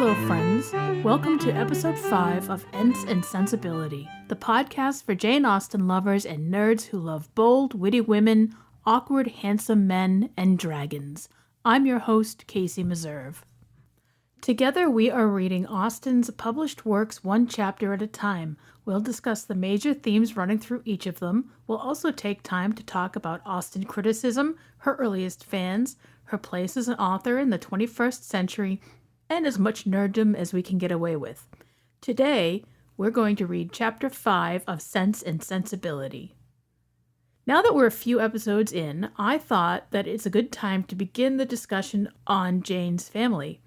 Hello, friends. Welcome to episode 5 of Ents and Sensibility, the podcast for Jane Austen lovers and nerds who love bold, witty women, awkward, handsome men, and dragons. I'm your host, Casey Meserve. Together, we are reading Austen's published works one chapter at a time. We'll discuss the major themes running through each of them. We'll also take time to talk about Austen criticism, her earliest fans, her place as an author in the 21st century, and as much nerddom as we can get away with. Today, we're going to read Chapter 5 of Sense and Sensibility. Now that we're a few episodes in, I thought that it's a good time to begin the discussion on Jane's family.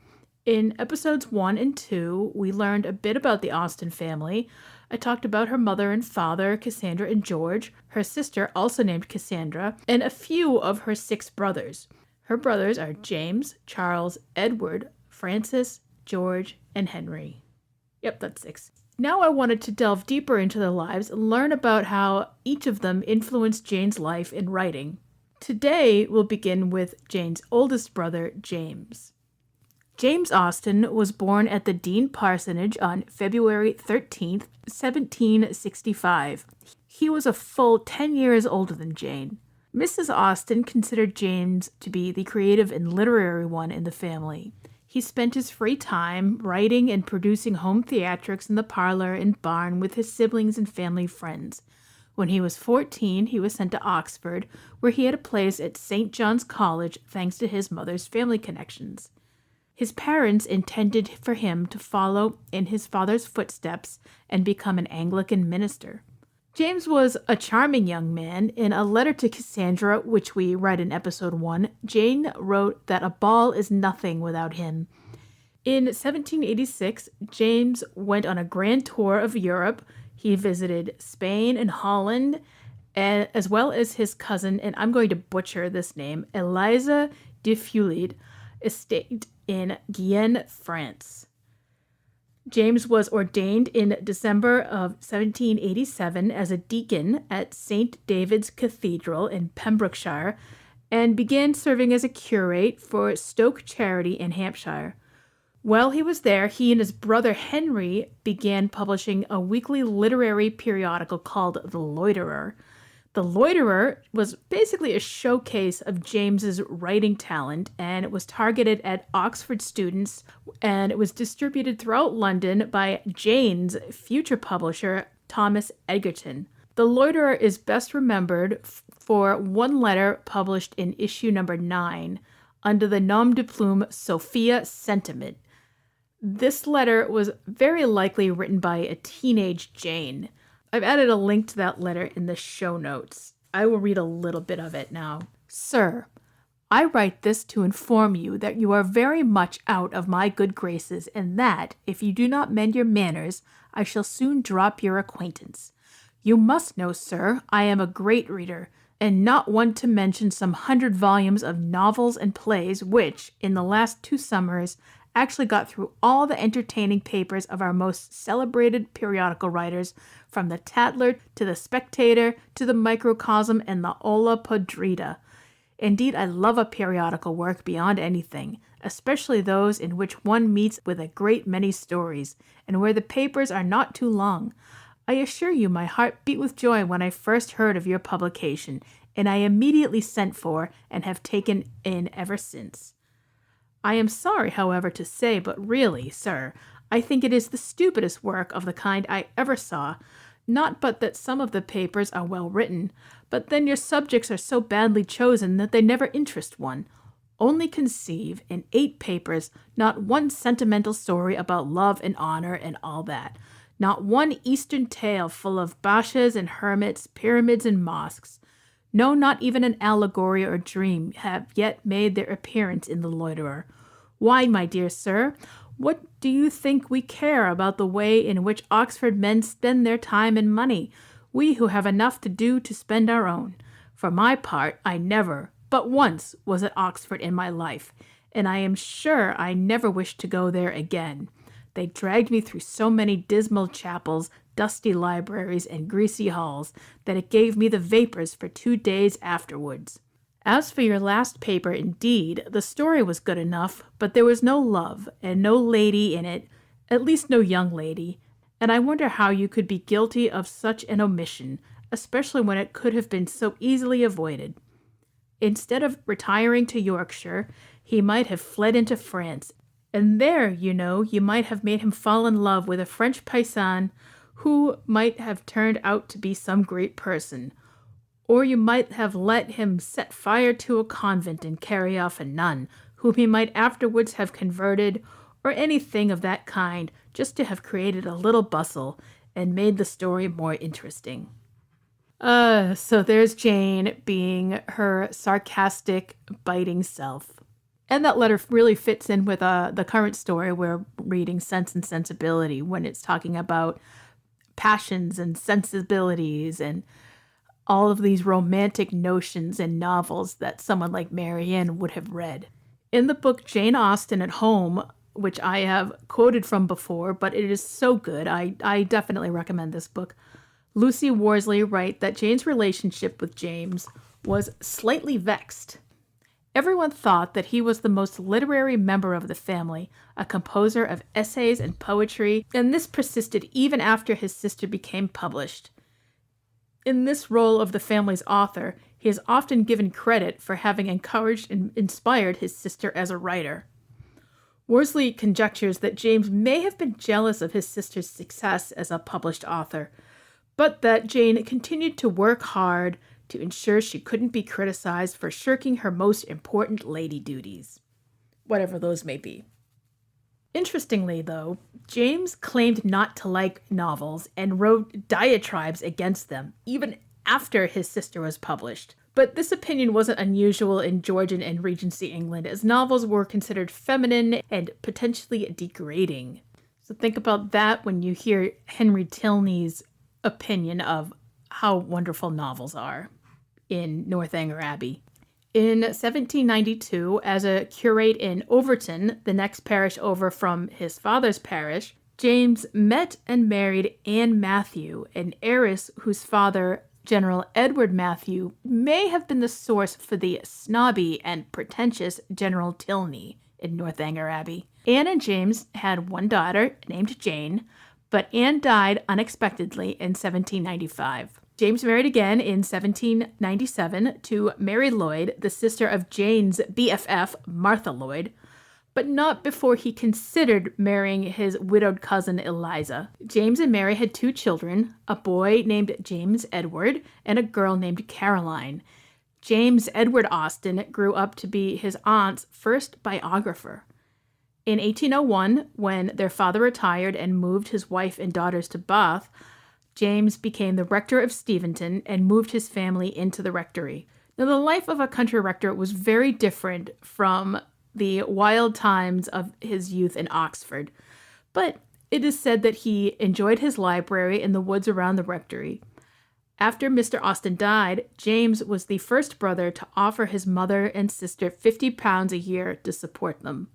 In episodes 1 and 2, we learned a bit about the Austen family. I talked about her mother and father, Cassandra and George, her sister, also named Cassandra, and a few of her 6 brothers. Her brothers are James, Charles, Edward, Francis, George, and Henry. Yep, that's 6. Now I wanted to delve deeper into their lives and learn about how each of them influenced Jane's life in writing. Today, we'll begin with Jane's oldest brother, James. James Austen was born at the Dean Parsonage on February 13th, 1765. He was a full 10 years older than Jane. Mrs. Austen considered James to be the creative and literary one in the family. He spent his free time writing and producing home theatrics in the parlor and barn with his siblings and family friends. When he was 14, he was sent to Oxford, where he had a place at St. John's College thanks to his mother's family connections. His parents intended for him to follow in his father's footsteps and become an Anglican minister. James was a charming young man. In a letter to Cassandra, which we read in episode 1, Jane wrote that a ball is nothing without him. In 1786, James went on a grand tour of Europe. He visited Spain and Holland, as well as his cousin, and I'm going to butcher this name, Eliza de Fulid, estate in Guyenne, France. James was ordained in December of 1787 as a deacon at St. David's Cathedral in Pembrokeshire and began serving as a curate for Stoke Charity in Hampshire. While he was there, he and his brother Henry began publishing a weekly literary periodical called The Loiterer. The Loiterer was basically a showcase of James's writing talent, and it was targeted at Oxford students, and it was distributed throughout London by Jane's future publisher, Thomas Egerton. The Loiterer is best remembered for one letter published in issue number 9 under the nom de plume Sophia Sentiment. This letter was very likely written by a teenage Jane. I've added a link to that letter in the show notes. I will read a little bit of it now. Sir, I write this to inform you that you are very much out of my good graces, and that, if you do not mend your manners, I shall soon drop your acquaintance. You must know, sir, I am a great reader, and not one to mention some 100 volumes of novels and plays which, in the last 2 summers, actually got through all the entertaining papers of our most celebrated periodical writers, from the Tatler to the Spectator to the Microcosm and the Olla Podrida. Indeed, I love a periodical work beyond anything, especially those in which one meets with a great many stories, and where the papers are not too long. I assure you my heart beat with joy when I first heard of your publication, and I immediately sent for and have taken in ever since. I am sorry, however, to say, but really, sir, I think it is the stupidest work of the kind I ever saw. Not but that some of the papers are well written, but then your subjects are so badly chosen that they never interest one. Only conceive, in 8 papers, not one sentimental story about love and honor and all that. Not one Eastern tale full of bashas and hermits, pyramids and mosques. No, not even an allegory or dream have yet made their appearance in The Loiterer. Why, my dear sir, what do you think we care about the way in which Oxford men spend their time and money, we who have enough to do to spend our own? For my part, I never, but once, was at Oxford in my life, and I am sure I never wish to go there again. They dragged me through so many dismal chapels, dusty libraries, and greasy halls that it gave me the vapors for 2 days afterwards. As for your last paper, indeed, the story was good enough, but there was no love and no lady in it, at least no young lady, and I wonder how you could be guilty of such an omission, especially when it could have been so easily avoided. Instead of retiring to Yorkshire, he might have fled into France, and there, you might have made him fall in love with a French paysanne who might have turned out to be some great person. Or you might have let him set fire to a convent and carry off a nun, whom he might afterwards have converted, or anything of that kind, just to have created a little bustle and made the story more interesting. So there's Jane being her sarcastic, biting self. And that letter really fits in with the current story we're reading, Sense and Sensibility, when it's talking about passions and sensibilities and all of these romantic notions and novels that someone like Marianne would have read. In the book Jane Austen at Home, which I have quoted from before, but it is so good, I definitely recommend this book, Lucy Worsley writes that Jane's relationship with James was slightly vexed. Everyone thought that he was the most literary member of the family, a composer of essays and poetry, and this persisted even after his sister became published. In this role of the family's author, he is often given credit for having encouraged and inspired his sister as a writer. Worsley conjectures that James may have been jealous of his sister's success as a published author, but that Jane continued to work hard to ensure she couldn't be criticized for shirking her most important lady duties, whatever those may be. Interestingly, though, James claimed not to like novels and wrote diatribes against them, even after his sister was published. But this opinion wasn't unusual in Georgian and Regency England, as novels were considered feminine and potentially degrading. So think about that when you hear Henry Tilney's opinion of how wonderful novels are in Northanger Abbey. In 1792, as a curate in Overton, the next parish over from his father's parish, James met and married Anne Matthew, an heiress whose father, General Edward Matthew, may have been the source for the snobby and pretentious General Tilney in Northanger Abbey. Anne and James had one daughter named Jane, but Anne died unexpectedly in 1795. James married again in 1797 to Mary Lloyd, the sister of Jane's BFF, Martha Lloyd, but not before he considered marrying his widowed cousin Eliza. James and Mary had 2 children, a boy named James Edward and a girl named Caroline. James Edward Austen grew up to be his aunt's first biographer. In 1801, when their father retired and moved his wife and daughters to Bath, James became the rector of Steventon and moved his family into the rectory. Now, the life of a country rector was very different from the wild times of his youth in Oxford, but it is said that he enjoyed his library in the woods around the rectory. After Mr. Austen died, James was the first brother to offer his mother and sister £50 a year to support them.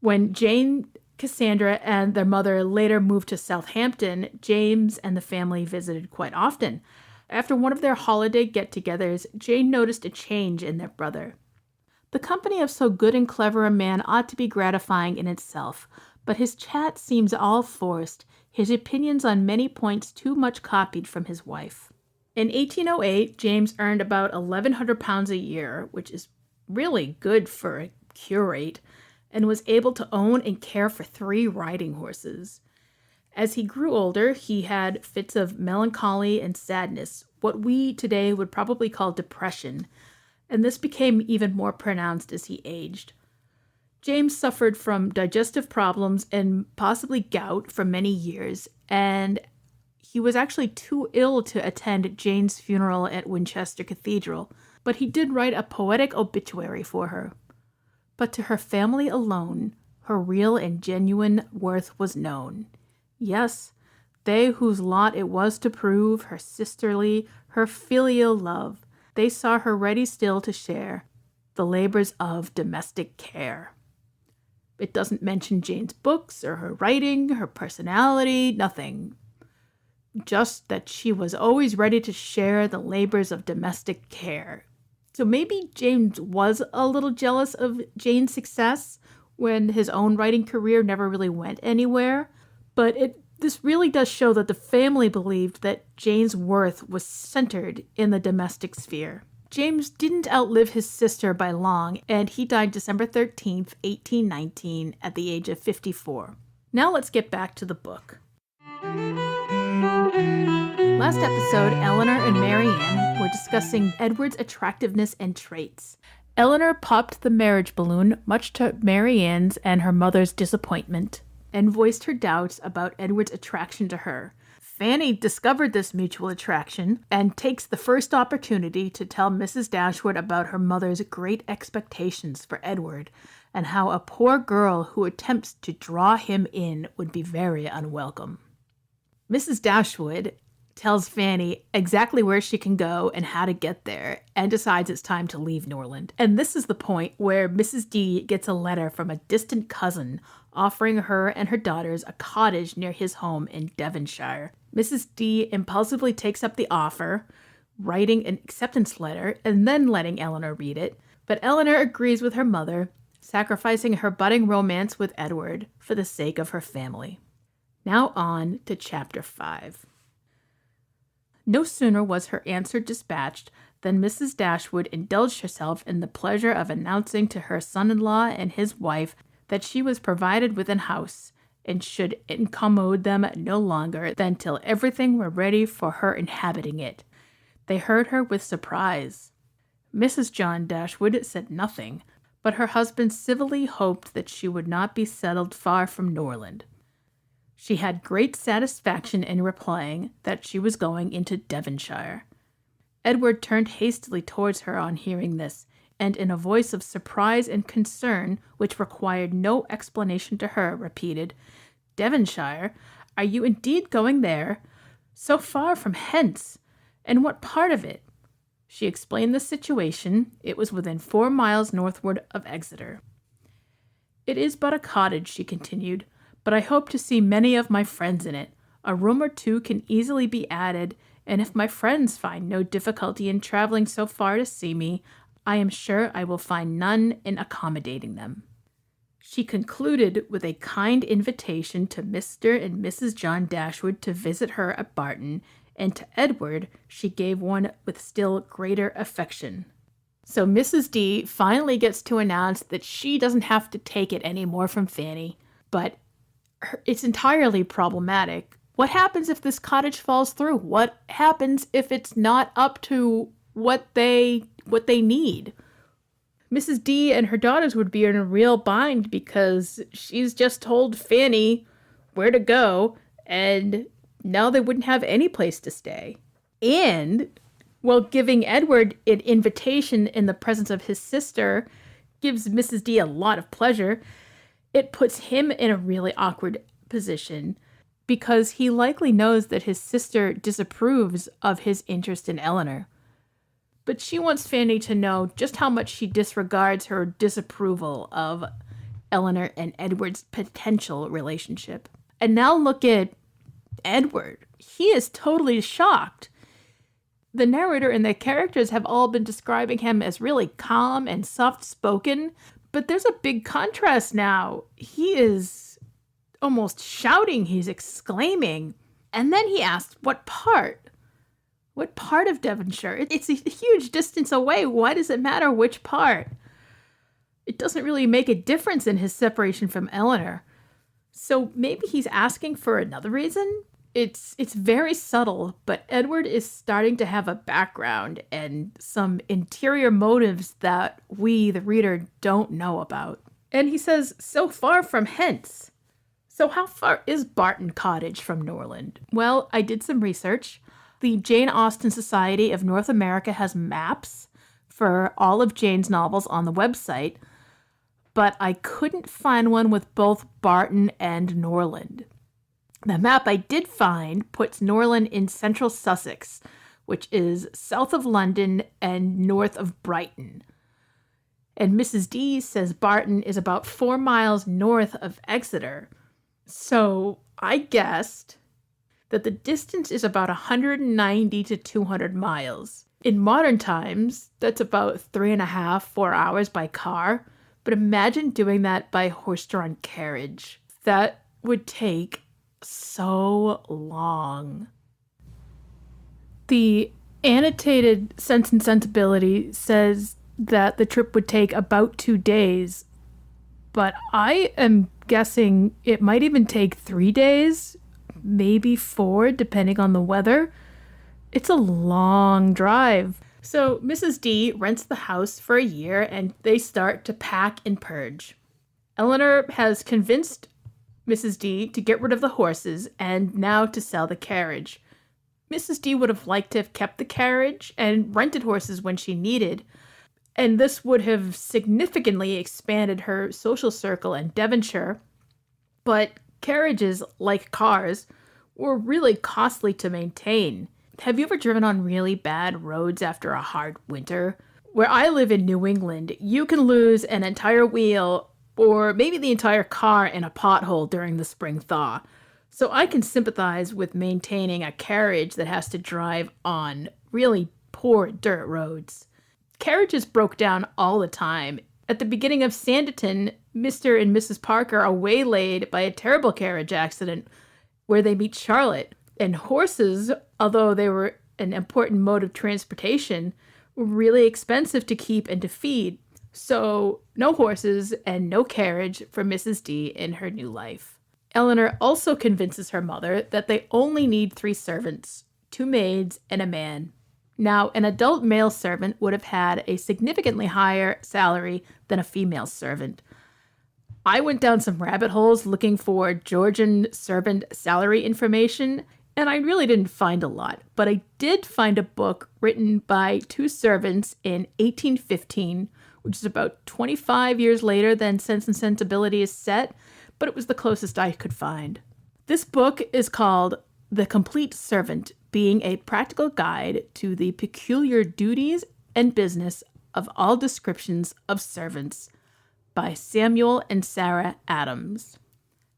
When Jane, Cassandra, and their mother later moved to Southampton, James and the family visited quite often. After one of their holiday get-togethers, Jane noticed a change in their brother. The company of so good and clever a man ought to be gratifying in itself, but his chat seems all forced, his opinions on many points too much copied from his wife. In 1808, James earned about £1,100 a year, which is really good for a curate, and was able to own and care for 3 riding horses. As he grew older, he had fits of melancholy and sadness, what we today would probably call depression, and this became even more pronounced as he aged. James suffered from digestive problems and possibly gout for many years, and he was actually too ill to attend Jane's funeral at Winchester Cathedral, but he did write a poetic obituary for her. But to her family alone, her real and genuine worth was known. Yes, they whose lot it was to prove her sisterly, her filial love, they saw her ready still to share the labors of domestic care. It doesn't mention Jane's books or her writing, her personality, nothing. Just that she was always ready to share the labors of domestic care. It's So maybe James was a little jealous of Jane's success when his own writing career never really went anywhere. But this really does show that the family believed that Jane's worth was centered in the domestic sphere. James didn't outlive his sister by long, and he died December 13th, 1819, at the age of 54. Now let's get back to the book. Last episode, Eleanor and Marianne were discussing Edward's attractiveness and traits. Eleanor popped the marriage balloon, much to Marianne's and her mother's disappointment, and voiced her doubts about Edward's attraction to her. Fanny discovered this mutual attraction and takes the first opportunity to tell Mrs. Dashwood about her mother's great expectations for Edward and how a poor girl who attempts to draw him in would be very unwelcome. Mrs. Dashwood tells Fanny exactly where she can go and how to get there, and decides it's time to leave Norland. And this is the point where Mrs. D gets a letter from a distant cousin offering her and her daughters a cottage near his home in Devonshire. Mrs. D impulsively takes up the offer, writing an acceptance letter and then letting Eleanor read it. But Eleanor agrees with her mother, sacrificing her budding romance with Edward for the sake of her family. Now on to Chapter 5. No sooner was her answer dispatched than Mrs. Dashwood indulged herself in the pleasure of announcing to her son-in-law and his wife that she was provided with an house, and should incommode them no longer than till everything were ready for her inhabiting it. They heard her with surprise. Mrs. John Dashwood said nothing, but her husband civilly hoped that she would not be settled far from Norland. She had great satisfaction in replying that she was going into Devonshire. Edward turned hastily towards her on hearing this, and in a voice of surprise and concern, which required no explanation to her, repeated, "Devonshire? Are you indeed going there? So far from hence? And what part of it?" She explained the situation. It was within 4 miles northward of Exeter. "It is but a cottage," she continued, "but I hope to see many of my friends in it. A room or two can easily be added, and if my friends find no difficulty in traveling so far to see me, I am sure I will find none in accommodating them." She concluded with a kind invitation to Mr. and Mrs. John Dashwood to visit her at Barton, and to Edward she gave one with still greater affection. So Mrs. D finally gets to announce that she doesn't have to take it any more from Fanny, but it's entirely problematic. What happens if this cottage falls through? What happens if it's not up to what they need? Mrs. D and her daughters would be in a real bind because she's just told Fanny where to go, and now they wouldn't have any place to stay. And, while giving Edward an invitation in the presence of his sister gives Mrs. D a lot of pleasure, it puts him in a really awkward position because he likely knows that his sister disapproves of his interest in Eleanor. But she wants Fanny to know just how much she disregards her disapproval of Eleanor and Edward's potential relationship. And now look at Edward. He is totally shocked. The narrator and the characters have all been describing him as really calm and soft-spoken, but there's a big contrast now. He is almost shouting, he's exclaiming. And then he asks, what part? What part of Devonshire? It's a huge distance away. Why does it matter which part? It doesn't really make a difference in his separation from Eleanor. So maybe he's asking for another reason? It's very subtle, but Edward is starting to have a background and some interior motives that we, the reader, don't know about. And he says, so far from hence. So how far is Barton Cottage from Norland? Well, I did some research. The Jane Austen Society of North America has maps for all of Jane's novels on the website, but I couldn't find one with both Barton and Norland. The map I did find puts Norland in central Sussex, which is south of London and north of Brighton. And Mrs. D says Barton is about 4 miles north of Exeter. So I guessed that the distance is about 190 to 200 miles. In modern times, that's about 3.5, 4 hours by car. But imagine doing that by horse-drawn carriage. That would take so long. The annotated Sense and Sensibility says that the trip would take about 2 days, but I am guessing it might even take 3 days, maybe 4, depending on the weather. It's a long drive. So Mrs. D rents the house for a year and they start to pack and purge. Eleanor has convinced Mrs. D to get rid of the horses and now to sell the carriage. Mrs. D would have liked to have kept the carriage and rented horses when she needed, and this would have significantly expanded her social circle in Devonshire. But carriages, like cars, were really costly to maintain. Have you ever driven on really bad roads after a hard winter? Where I live in New England, you can lose an entire wheel or maybe the entire car in a pothole during the spring thaw. So I can sympathize with maintaining a carriage that has to drive on really poor dirt roads. Carriages broke down all the time. At the beginning of Sanditon, Mr. and Mrs. Parker are waylaid by a terrible carriage accident where they meet Charlotte. And horses, although they were an important mode of transportation, were really expensive to keep and to feed. So no horses and no carriage for Mrs. D in her new life. Eleanor also convinces her mother that they only need 3 servants, 2 maids and a man. Now, an adult male servant would have had a significantly higher salary than a female servant. I went down some rabbit holes looking for Georgian servant salary information, and I really didn't find a lot. But I did find a book written by 2 servants in 1815, which is about 25 years later than Sense and Sensibility is set, but it was the closest I could find. This book is called The Complete Servant, being a practical guide to the peculiar duties and business of all descriptions of servants, by Samuel and Sarah Adams.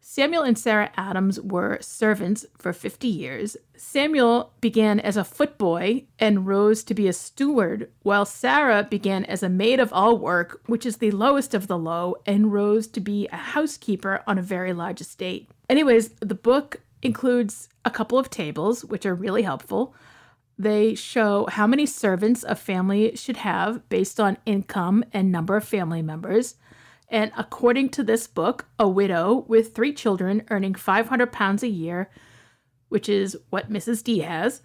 Samuel and Sarah Adams were servants for 50 years. Samuel began as a footboy and rose to be a steward, while Sarah began as a maid of all work, which is the lowest of the low, and rose to be a housekeeper on a very large estate. Anyways, the book includes a couple of tables, which are really helpful. They show how many servants a family should have based on income and number of family members. And according to this book, a widow with 3 children earning £500 a year, which is what Mrs. D has,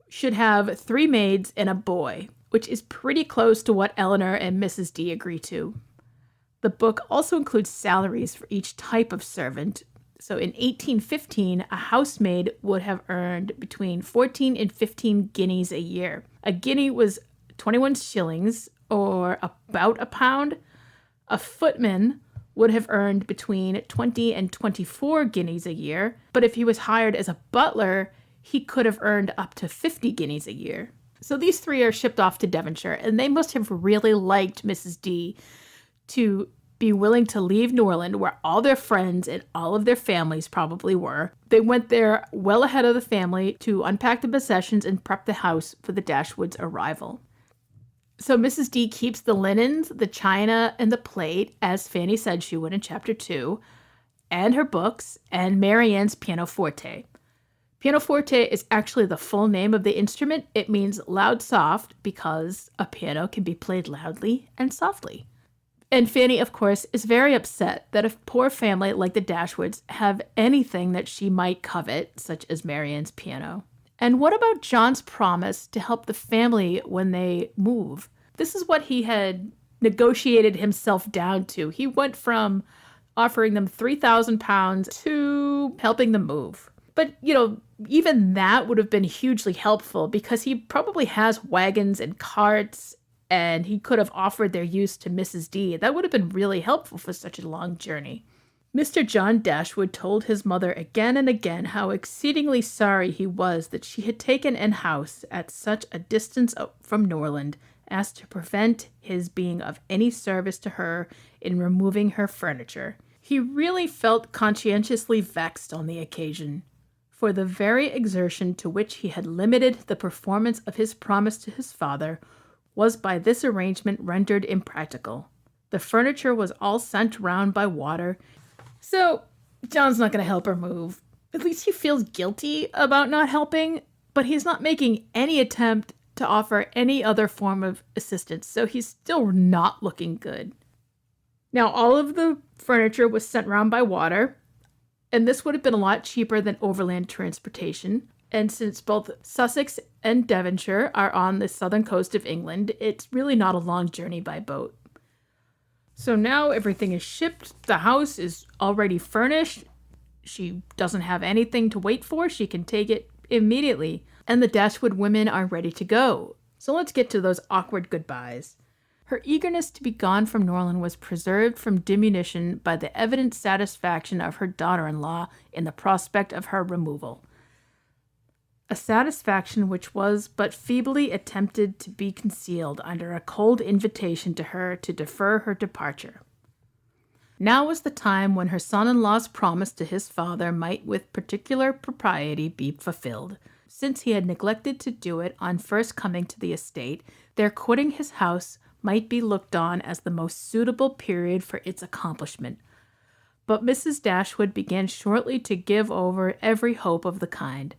should have 3 maids and a boy, which is pretty close to what Eleanor and Mrs. D agree to. The book also includes salaries for each type of servant. So in 1815, a housemaid would have earned between 14 and 15 guineas a year. A guinea was 21 shillings, or about a pound. A footman would have earned between 20 and 24 guineas a year, but if he was hired as a butler, he could have earned up to 50 guineas a year. So these 3 are shipped off to Devonshire, and they must have really liked Mrs. D to be willing to leave Norland, where all their friends and all of their families probably were. They went there well ahead of the family to unpack the possessions and prep the house for the Dashwoods' arrival. So Mrs. D keeps the linens, the china, and the plate, as Fanny said she would in Chapter 2, and her books, and Marianne's pianoforte. Pianoforte is actually the full name of the instrument. It means loud soft because a piano can be played loudly and softly. And Fanny, of course, is very upset that a poor family like the Dashwoods have anything that she might covet, such as Marianne's piano. And what about John's promise to help the family when they move? This is what he had negotiated himself down to. He went from offering them £3,000 to helping them move. But, even that would have been hugely helpful because he probably has wagons and carts, and he could have offered their use to Mrs. D. That would have been really helpful for such a long journey. Mr. John Dashwood told his mother again and again how exceedingly sorry he was that she had taken an house at such a distance from Norland as to prevent his being of any service to her in removing her furniture. He really felt conscientiously vexed on the occasion. for the very exertion to which he had limited the performance of his promise to his father was by this arrangement rendered impractical. The furniture was all sent round by water, so John's not going to help her move. At least he feels guilty about not helping, but he's not making any attempt to offer any other form of assistance, so he's still not looking good. Now, all of the furniture was sent round by water, and this would have been a lot cheaper than overland transportation. And since both Sussex and Devonshire are on the southern coast of England, it's really not a long journey by boat. So now everything is shipped. The house is already furnished. She doesn't have anything to wait for. She can take it immediately. And the Dashwood women are ready to go. So let's get to those awkward goodbyes. Her eagerness to be gone from Norland was preserved from diminution by the evident satisfaction of her daughter-in-law in the prospect of her removal. A satisfaction which was but feebly attempted to be concealed under a cold invitation to her to defer her departure. Now was the time when her son-in-law's promise to his father might with particular propriety be fulfilled. Since he had neglected to do it on first coming to the estate, their quitting his house might be looked on as the most suitable period for its accomplishment. But Mrs. Dashwood began shortly to give over every hope of the kind,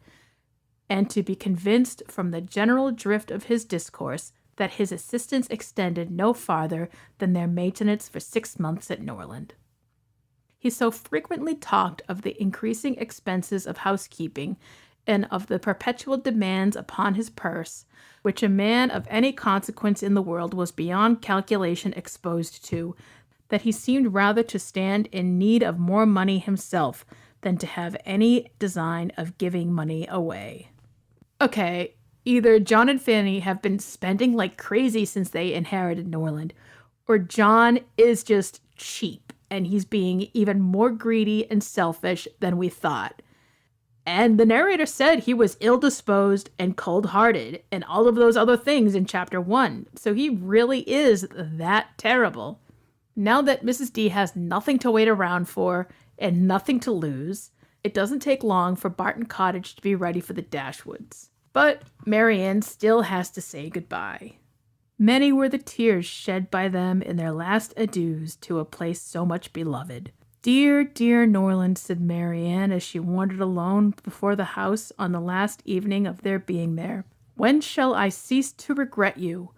and to be convinced from the general drift of his discourse that his assistance extended no farther than their maintenance for 6 months at Norland. He so frequently talked of the increasing expenses of housekeeping and of the perpetual demands upon his purse, which a man of any consequence in the world was beyond calculation exposed to, that he seemed rather to stand in need of more money himself than to have any design of giving money away. Okay, either John and Fanny have been spending like crazy since they inherited Norland, or John is just cheap and he's being even more greedy and selfish than we thought. And the narrator said he was ill-disposed and cold-hearted and all of those other things in chapter 1. So he really is that terrible. Now that Mrs. D has nothing to wait around for and nothing to lose, it doesn't take long for Barton Cottage to be ready for the Dashwoods. But Marianne still has to say goodbye. Many were the tears shed by them in their last adieus to a place so much beloved. "Dear, dear Norland," said Marianne as she wandered alone before the house on the last evening of their being there. "When shall I cease to regret you?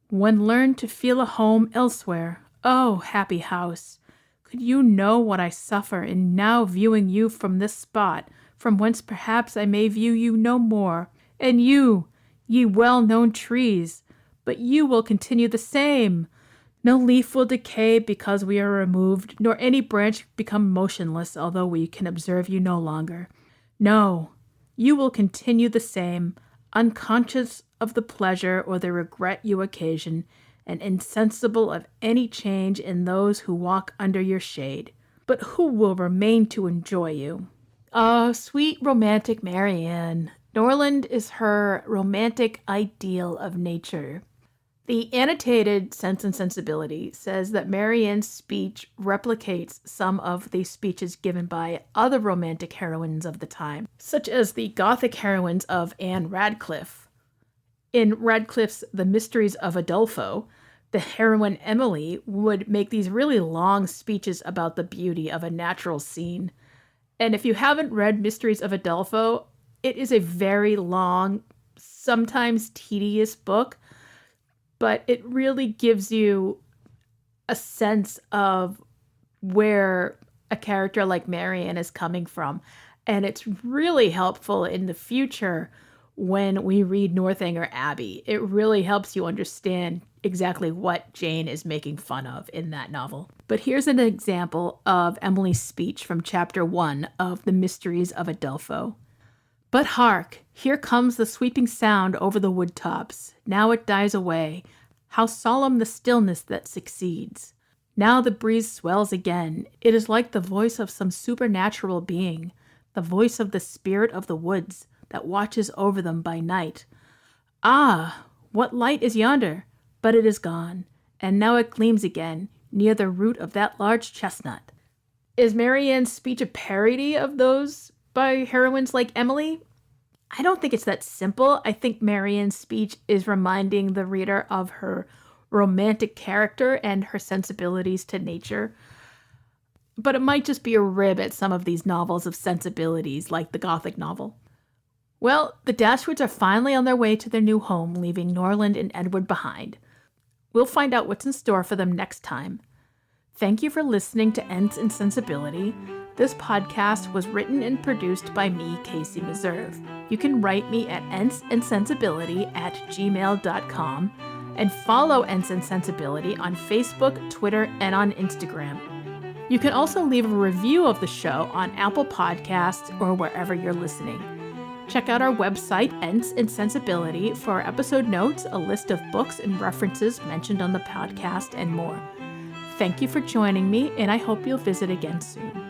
When learn to feel a home elsewhere? Oh, happy house! Could you know what I suffer in now viewing you from this spot, from whence perhaps I may view you no more, and you, ye well-known trees, but you will continue the same. No leaf will decay because we are removed, nor any branch become motionless, although we can observe you no longer. No, you will continue the same, unconscious of the pleasure or the regret you occasion, and insensible of any change in those who walk under your shade. But who will remain to enjoy you?" Oh, sweet romantic Marianne. Norland is her romantic ideal of nature. The annotated Sense and Sensibility says that Marianne's speech replicates some of the speeches given by other romantic heroines of the time, such as the Gothic heroines of Anne Radcliffe. In Radcliffe's The Mysteries of Udolpho, the heroine Emily would make these really long speeches about the beauty of a natural scene. And if you haven't read Mysteries of Udolpho, it is a very long, sometimes tedious book, but it really gives you a sense of where a character like Marianne is coming from. And it's really helpful in the future when we read Northanger Abbey. It really helps you understand exactly what Jane is making fun of in that novel. But here's an example of Emily's speech from chapter 1 of The Mysteries of Udolpho. "But hark! Here comes the sweeping sound over the wood tops. Now it dies away. How solemn the stillness that succeeds! Now the breeze swells again. It is like the voice of some supernatural being, the voice of the spirit of the woods that watches over them by night. Ah! What light is yonder? But it is gone, and now it gleams again, near the root of that large chestnut." Is Marianne's speech a parody of those by heroines like Emily? I don't think it's that simple. I think Marianne's speech is reminding the reader of her romantic character and her sensibilities to nature. But it might just be a rib at some of these novels of sensibilities, like the Gothic novel. Well, the Dashwoods are finally on their way to their new home, leaving Norland and Edward behind. We'll find out what's in store for them next time. Thank you for listening to Ents and Sensibility. This podcast was written and produced by me, Casey Meserve. You can write me at entsandsensibility@gmail.com and follow Ents and Sensibility on Facebook, Twitter, and on Instagram. You can also leave a review of the show on Apple Podcasts or wherever you're listening. Check out our website, Ents and Sensibility, for our episode notes, a list of books and references mentioned on the podcast, and more. Thank you for joining me, and I hope you'll visit again soon.